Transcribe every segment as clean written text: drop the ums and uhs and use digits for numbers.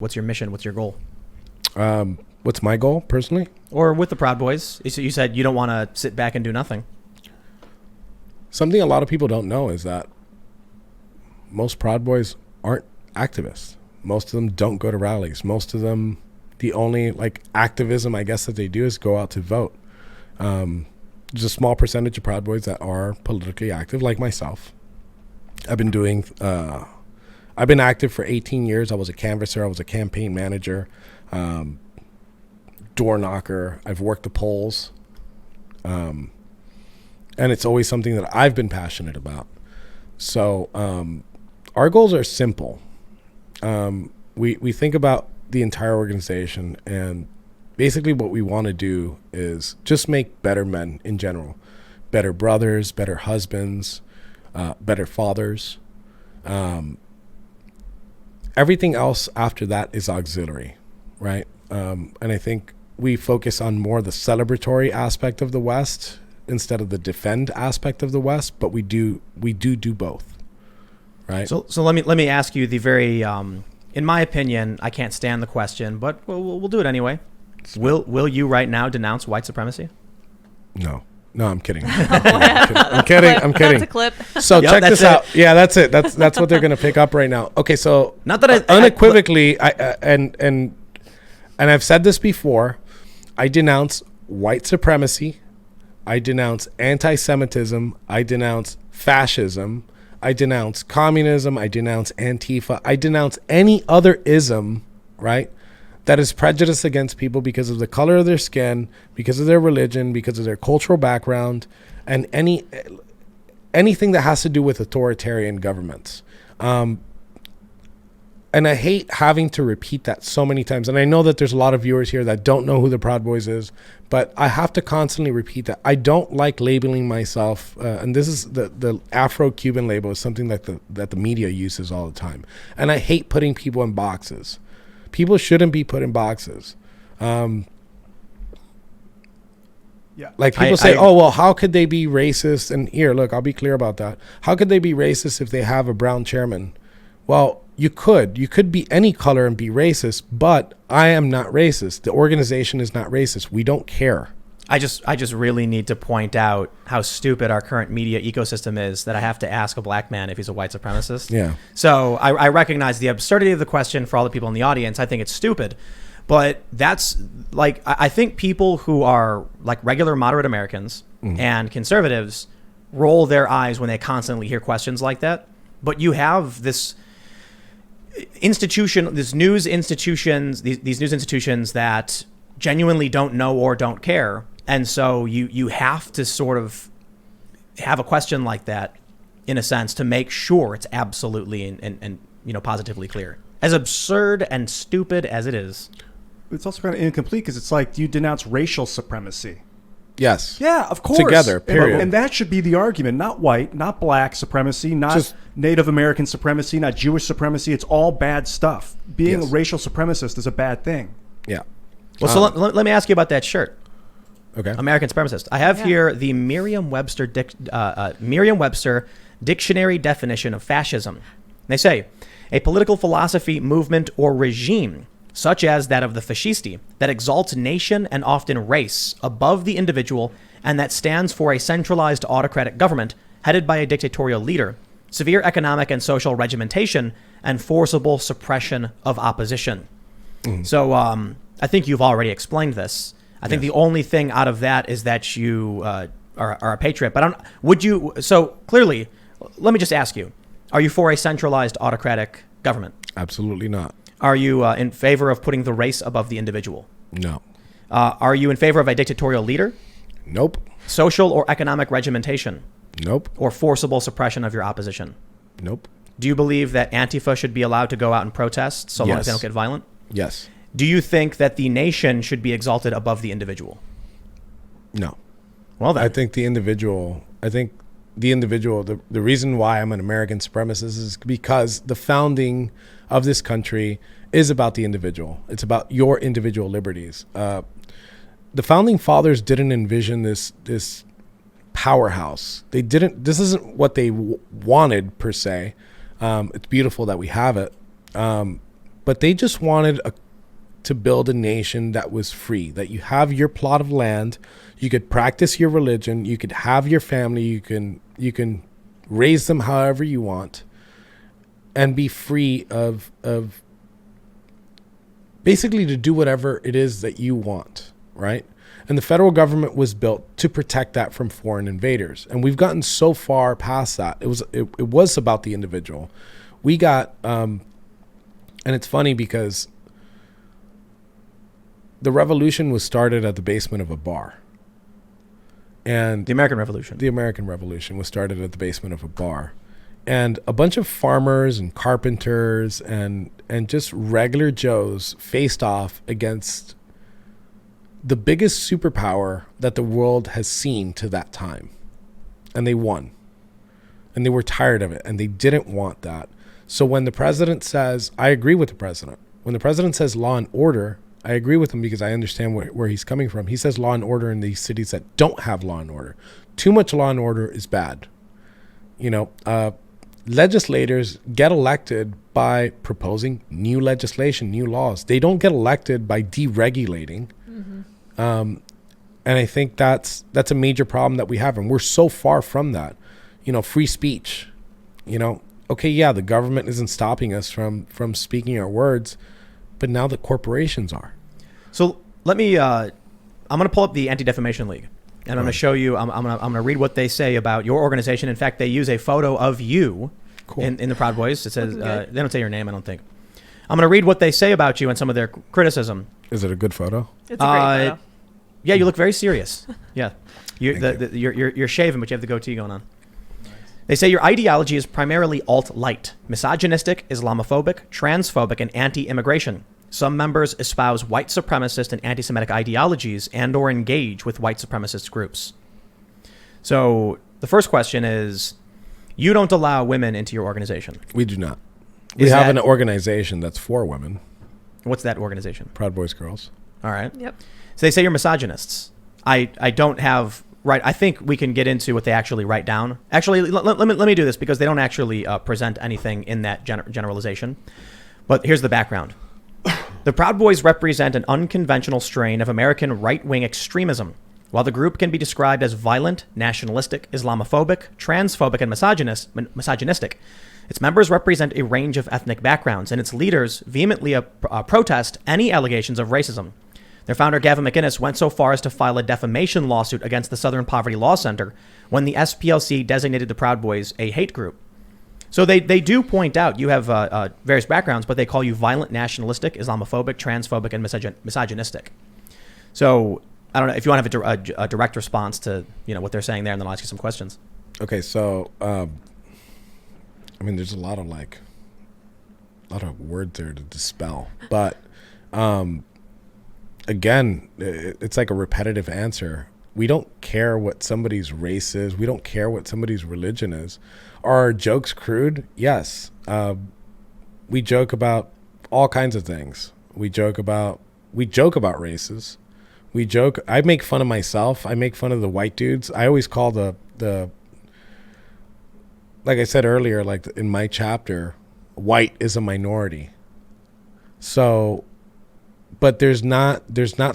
What's your mission? What's your goal? What's my goal personally? Or with the Proud Boys? You said you don't want to sit back and do nothing. Something a lot of people don't know is that most Proud Boys aren't activists. Most of them don't go to rallies. Most of them, the only activism I guess that they do is go out to vote. There's a small percentage of Proud Boys that are politically active, like myself. I've been active for 18 years. I was a canvasser. I was a campaign manager, door knocker. I've worked the polls. And it's always something that I've been passionate about. So our goals are simple. We think about the entire organization, and basically what we want to do is just make better men in general, better brothers, better husbands, better fathers. Everything else after that is auxiliary, right? And I think we focus on more the celebratory aspect of the West instead of the defend aspect of the West, but we do both, right? So let me ask you the very, in my opinion, I can't stand the question, but we'll do it anyway. Will you right now denounce white supremacy? No, I'm kidding. I'm kidding. That's a clip. So check this out. Yeah, that's it. That's what they're going to pick up right now. Okay, so not that unequivocally, and I've said this before, I denounce white supremacy. I denounce anti-Semitism. I denounce fascism. I denounce communism. I denounce Antifa. I denounce any other ism, right, that is prejudice against people because of the color of their skin, because of their religion, because of their cultural background, and anything that has to do with authoritarian governments. And I hate having to repeat that so many times. And I know that there's a lot of viewers here that don't know who the Proud Boys is, but I have to constantly repeat that. I don't like labeling myself, and this is the Afro-Cuban label is something that the media uses all the time. And I hate putting people in boxes. People shouldn't be put in boxes. Like people say, oh, well, how could they be racist? And here, look, I'll be clear about that. How could they be racist if they have a brown chairman? Well, you could be any color and be racist, but I am not racist. The organization is not racist. We don't care. I just really need to point out how stupid our current media ecosystem is that I have to ask a black man if he's a white supremacist. Yeah. So I recognize the absurdity of the question for all the people in the audience. I think it's stupid. But that's I think people who are regular moderate Americans and conservatives roll their eyes when they constantly hear questions like that. But you have this these news institutions that genuinely don't know or don't care. And so you have to sort of have a question like that, in a sense, to make sure it's absolutely and positively clear. As absurd and stupid as it is. It's also kind of incomplete because it's like, do you denounce racial supremacy? Yes. Yeah, of course. Together, period. And that should be the argument, not white, not black supremacy, not just Native American supremacy, not Jewish supremacy. It's all bad stuff. Being a racial supremacist is a bad thing. Yeah. Well, so let me ask you about that shirt. Okay. American supremacist. I have here the Merriam-Webster dictionary definition of fascism. They say, a political philosophy, movement, or regime, such as that of the fascisti, that exalts nation and often race above the individual, and that stands for a centralized autocratic government headed by a dictatorial leader, severe economic and social regimentation, and forcible suppression of opposition. So I think you've already explained this. I think the only thing out of that is that you are a patriot. But so clearly, let me just ask you, are you for a centralized autocratic government? Absolutely not. Are you in favor of putting the race above the individual? No. Are you in favor of a dictatorial leader? Nope. Social or economic regimentation? Nope. Or forcible suppression of your opposition? Nope. Do you believe that Antifa should be allowed to go out and protest so long as they don't get violent? Yes. Do you think that the nation should be exalted above the individual? No. Well, then. I think the individual, the reason why I'm an American supremacist is because the founding of this country is about the individual. It's about your individual liberties. The founding fathers didn't envision this powerhouse. They didn't. This isn't what they wanted per se. It's beautiful that we have it, but they just wanted to build a nation that was free, that you have your plot of land, you could practice your religion, you could have your family, you can raise them however you want, and be free of basically to do whatever it is that you want, right? And the federal government was built to protect that from foreign invaders. And we've gotten so far past that. It was about the individual. We got, and it's funny because the revolution was started at the basement of a bar. And The American Revolution. The American Revolution was started at the basement of a bar. And a bunch of farmers and carpenters and just regular Joes faced off against the biggest superpower that the world has seen to that time. And they won. And they were tired of it. And they didn't want that. So when the president says, I agree with the president. When the president says law and order, I agree with him because I understand where he's coming from. He says law and order in these cities that don't have law and order. Too much law and order is bad. You know, legislators get elected by proposing new legislation, new laws. They don't get elected by deregulating. And I think that's a major problem that we have. And we're so far from that. You know, free speech, you know, okay, yeah, the government isn't stopping us from speaking our words, but now the corporations are. So let me, I'm going to pull up the Anti-Defamation League. And I'm going to show you, I'm going to read what they say about your organization. In fact, they use a photo of you in the Proud Boys. It says, they don't say your name, I don't think. I'm going to read what they say about you and some of their criticism. Is it a good photo? It's a great photo. Yeah, you look very serious. Yeah. You're shaven, but you have the goatee going on. Nice. They say your ideology is primarily alt-light, misogynistic, Islamophobic, transphobic, and anti-immigration. Some members espouse white supremacist and anti-Semitic ideologies and or engage with white supremacist groups. So the first question is, you don't allow women into your organization. We do not. We have an organization that's for women. What's that organization? Proud Boys Girls. All right. Yep. So they say you're misogynists. I don't have... Right, I think we can get into what they actually write down. Actually, let me do this because they don't actually present anything in that generalization. But here's the background. The Proud Boys represent an unconventional strain of American right-wing extremism. While the group can be described as violent, nationalistic, Islamophobic, transphobic, and misogynistic, its members represent a range of ethnic backgrounds, and its leaders vehemently protest any allegations of racism. Their founder, Gavin McInnes, went so far as to file a defamation lawsuit against the Southern Poverty Law Center when the SPLC designated the Proud Boys a hate group. So they do point out you have various backgrounds, but they call you violent, nationalistic, Islamophobic, transphobic, and misogynistic. So I don't know if you want to have a direct response to what they're saying there, and then I'll ask you some questions. Okay, so I mean, there's a lot of words there to dispel, but again, it's like a repetitive answer. We don't care what somebody's race is. We don't care what somebody's religion is. Are our jokes crude? Yes. We joke about all kinds of things. We joke about races. I make fun of myself. I make fun of the white dudes. I always call the like I said earlier, like in my chapter, white is a minority. So, but there's not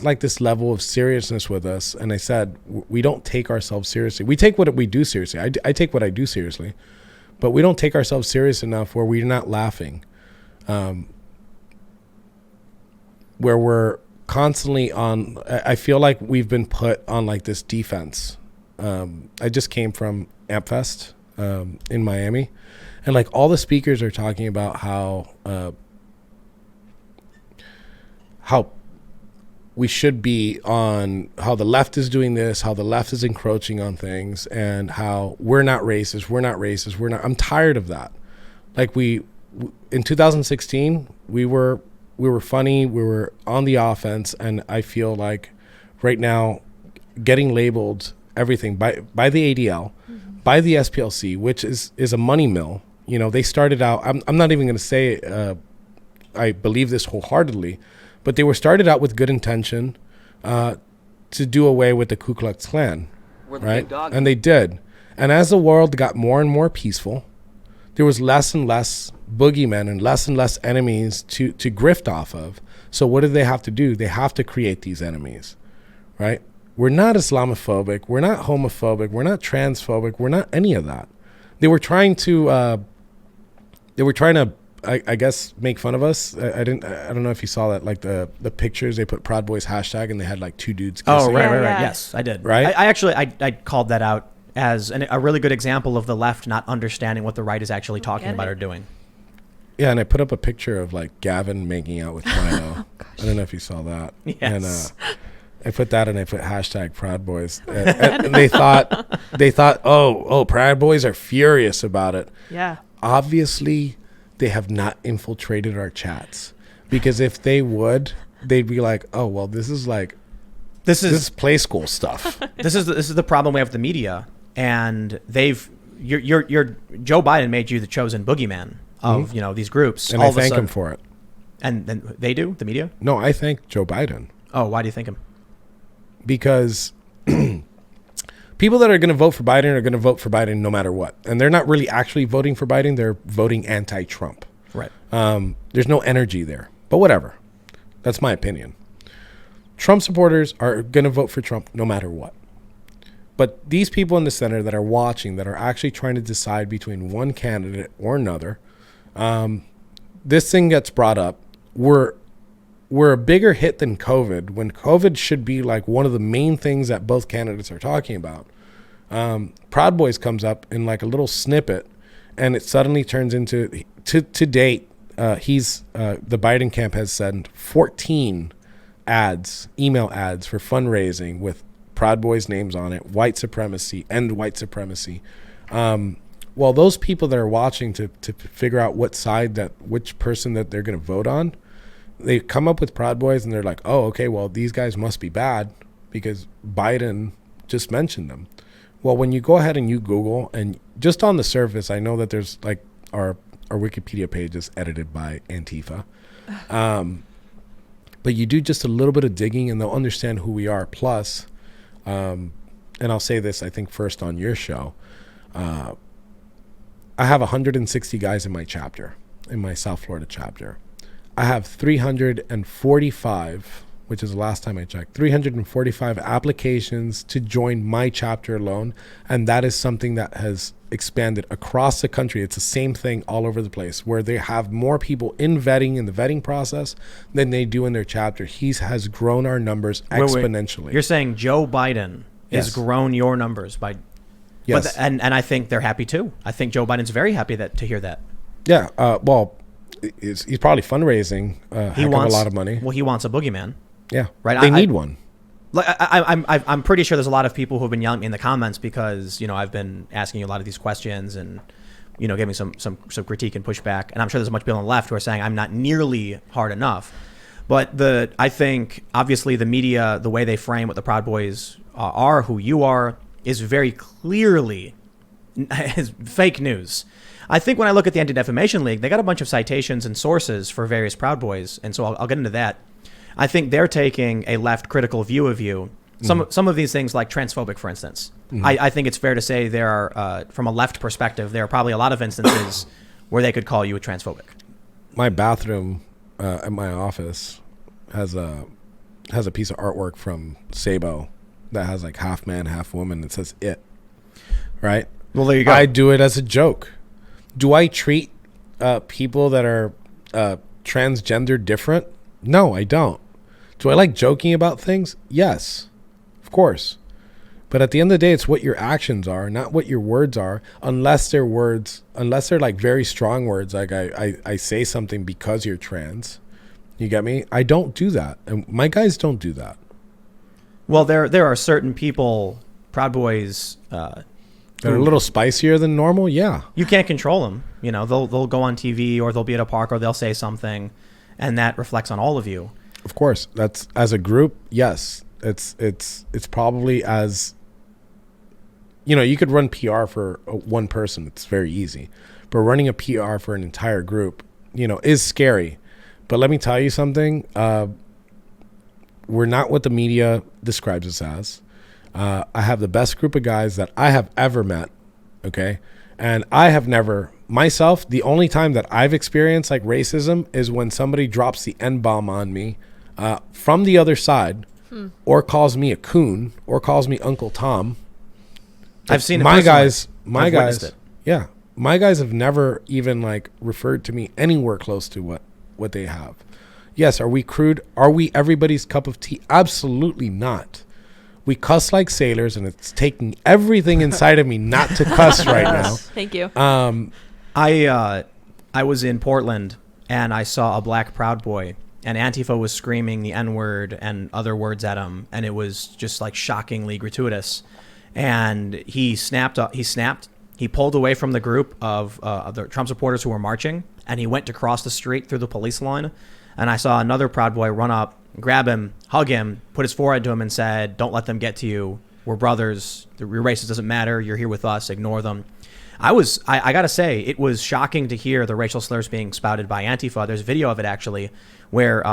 like this level of seriousness with us. And I said, we don't take ourselves seriously. We take what we do seriously. I take what I do seriously, but we don't take ourselves serious enough where we're not laughing, where we're constantly on. I feel like we've been put on like this defense. I just came from AmpFest in Miami, and like all the speakers are talking about how we should be on, how the left is doing this, how the left is encroaching on things, and how we're not racist. I'm tired of that. Like in 2016, we were funny, we were on the offense, and I feel like right now getting labeled everything by the ADL, by the SPLC, which is a money mill. They started out, I'm not even going to say I believe this wholeheartedly, but they were started out with good intention to do away with the Ku Klux Klan, right? And they did. And as the world got more and more peaceful, there was less and less boogeymen and less enemies to grift off of. So what do they have to do? They have to create these enemies, right? We're not Islamophobic. We're not homophobic. We're not transphobic. We're not any of that. They were trying to, I guess, make fun of us. I don't know if you saw that, like the pictures, they put Proud Boys hashtag and they had like two dudes kissing. Oh, right. Yeah. Yes, I did. Right? I actually called that out as a really good example of the left not understanding what the right is actually talking about or doing. Yeah, and I put up a picture of like Gavin making out with Milo. I don't know if you saw that. Yes. And I put that and I put hashtag Proud Boys. And they thought, oh, Proud Boys are furious about it. Yeah. Obviously, they have not infiltrated our chats, because if they would, they'd be like, oh, well, this is play school stuff. This is the problem we have with the media, and your Joe Biden made you the chosen boogeyman of these groups, and all I of a thank sudden. him for it. And then they do, the media? No, I thank Joe Biden. Oh, why do you thank him? Because people that are going to vote for Biden are going to vote for Biden no matter what. And they're not really actually voting for Biden. They're voting anti-Trump. Right. There's no energy there. But whatever. That's my opinion. Trump supporters are going to vote for Trump no matter what. But these people in the center that are watching, that are actually trying to decide between one candidate or another, this thing gets brought up. We're a bigger hit than COVID, when COVID should be like one of the main things that both candidates are talking about. Proud Boys comes up in like a little snippet, and it suddenly turns into, to date, the Biden camp has sent 14 email ads for fundraising with Proud Boys names on it, white supremacy, end white supremacy. Well, those people that are watching to figure out which person that they're going to vote on, they come up with Proud Boys and they're like, oh, okay, well, these guys must be bad because Biden just mentioned them. Well, when you go ahead and you Google, and just on the surface, I know that there's like our Wikipedia page is edited by Antifa. But you do just a little bit of digging and they'll understand who we are. Plus, and I'll say this, I think first on your show, I have 160 guys in my chapter, in my South Florida chapter. I have 345, which is the last time I checked, 345 applications to join my chapter alone. And that is something that has expanded across the country. It's the same thing all over the place, where they have more people in the vetting process than they do in their chapter. He has grown our numbers exponentially. You're saying Joe Biden has grown your numbers by... Yes. And I think they're happy too. I think Joe Biden's very happy to hear that. Yeah. Well, he's probably fundraising a lot of money. Well, he wants a boogeyman. Yeah. Right. They need one. Like I'm pretty sure there's a lot of people who have been yelling at me in the comments because I've been asking you a lot of these questions and giving some critique and pushback, and I'm sure there's much people on the left who are saying I'm not nearly hard enough. But I think obviously the media, the way they frame what the Proud Boys are, who you are, is very clearly fake news. I think when I look at the Anti-Defamation League, they got a bunch of citations and sources for various Proud Boys, and so I'll get into that. I think they're taking a left critical view of you. Some of these things, like transphobic, for instance, I think it's fair to say there are, from a left perspective, there are probably a lot of instances where they could call you a transphobic. My bathroom at my office has a piece of artwork from Sabo that has like half man, half woman. It says "it," right? Well, there you go. I do it as a joke. Do I treat people that are transgender different? No, I don't. Do I like joking about things? Yes, of course. But at the end of the day, it's what your actions are, not what your words are, unless they're like very strong words. Like I say something because you're trans. You get me? I don't do that. And my guys don't do that. Well, there are certain people, Proud Boys, that are a little spicier than normal. Yeah. You can't control them. They'll go on TV or they'll be at a park or they'll say something, and that reflects on all of you. Of course, that's as a group. Yes, it's probably as you could run PR for one person. It's very easy, but running a PR for an entire group, is scary. But let me tell you something. We're not what the media describes us as. I have the best group of guys that I have ever met. Okay, and I have never myself, the only time that I've experienced like racism is when somebody drops the N-bomb on me from the other side, or calls me a coon, or calls me Uncle Tom. I've seen it my personally. guys. My I've witnessed guys, it. yeah, my guys have never even like referred to me anywhere close to what they have. Yes, are we crude? Are we everybody's cup of tea? Absolutely not. We cuss like sailors, and it's taking everything inside of me not to cuss right now. Thank you. I was in Portland and I saw a black Proud Boy, and Antifa was screaming the N-word and other words at him, and it was just like shockingly gratuitous. And he snapped. He pulled away from the group of the Trump supporters who were marching, and he went to cross the street through the police line. And I saw another Proud Boy run up, grab him, hug him, put his forehead to him, and said, "Don't let them get to you. We're brothers. Your race doesn't matter. You're here with us. Ignore them." I gotta say, it was shocking to hear the racial slurs being spouted by Antifa. There's video of it actually, where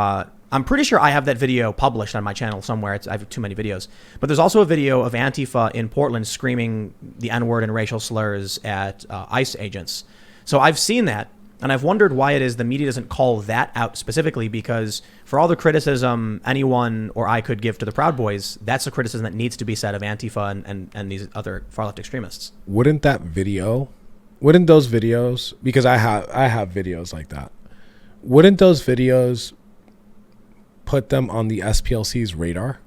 I'm pretty sure I have that video published on my channel somewhere. I have too many videos, but there's also a video of Antifa in Portland screaming the N-word and racial slurs at ICE agents. So I've seen that, and I've wondered why it is the media doesn't call that out specifically, because for all the criticism anyone or I could give to the Proud Boys, that's the criticism that needs to be said of Antifa and these other far left extremists. Wouldn't those videos, because I have videos like that, wouldn't those videos put them on the SPLC's radar?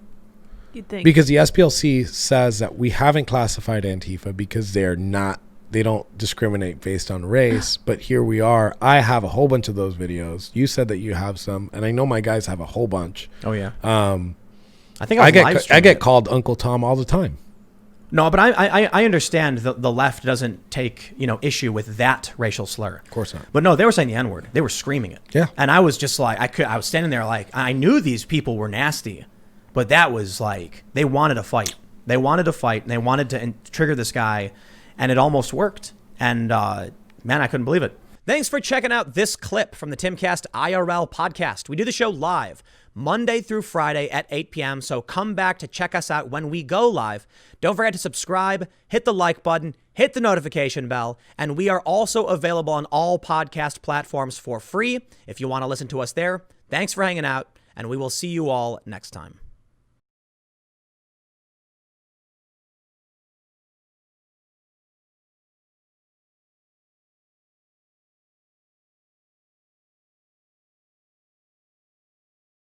You'd think. Because the SPLC says that we haven't classified Antifa because they don't discriminate based on race, but here we are. I have a whole bunch of those videos. You said that you have some, and I know my guys have a whole bunch. Oh yeah. I think I get called Uncle Tom all the time. No, but I understand the left doesn't take issue with that racial slur. Of course not. But no, they were saying the N-word. They were screaming it. Yeah. And I was just like, I was standing there like, I knew these people were nasty, but that was like, they wanted to fight. They wanted to fight, and they wanted to trigger this guy, and it almost worked. And man, I couldn't believe it. Thanks for checking out this clip from the Timcast IRL podcast. We do the show live Monday through Friday at 8 p.m. So come back to check us out when we go live. Don't forget to subscribe, hit the like button, hit the notification bell, and we are also available on all podcast platforms for free if you want to listen to us there. Thanks for hanging out, and we will see you all next time.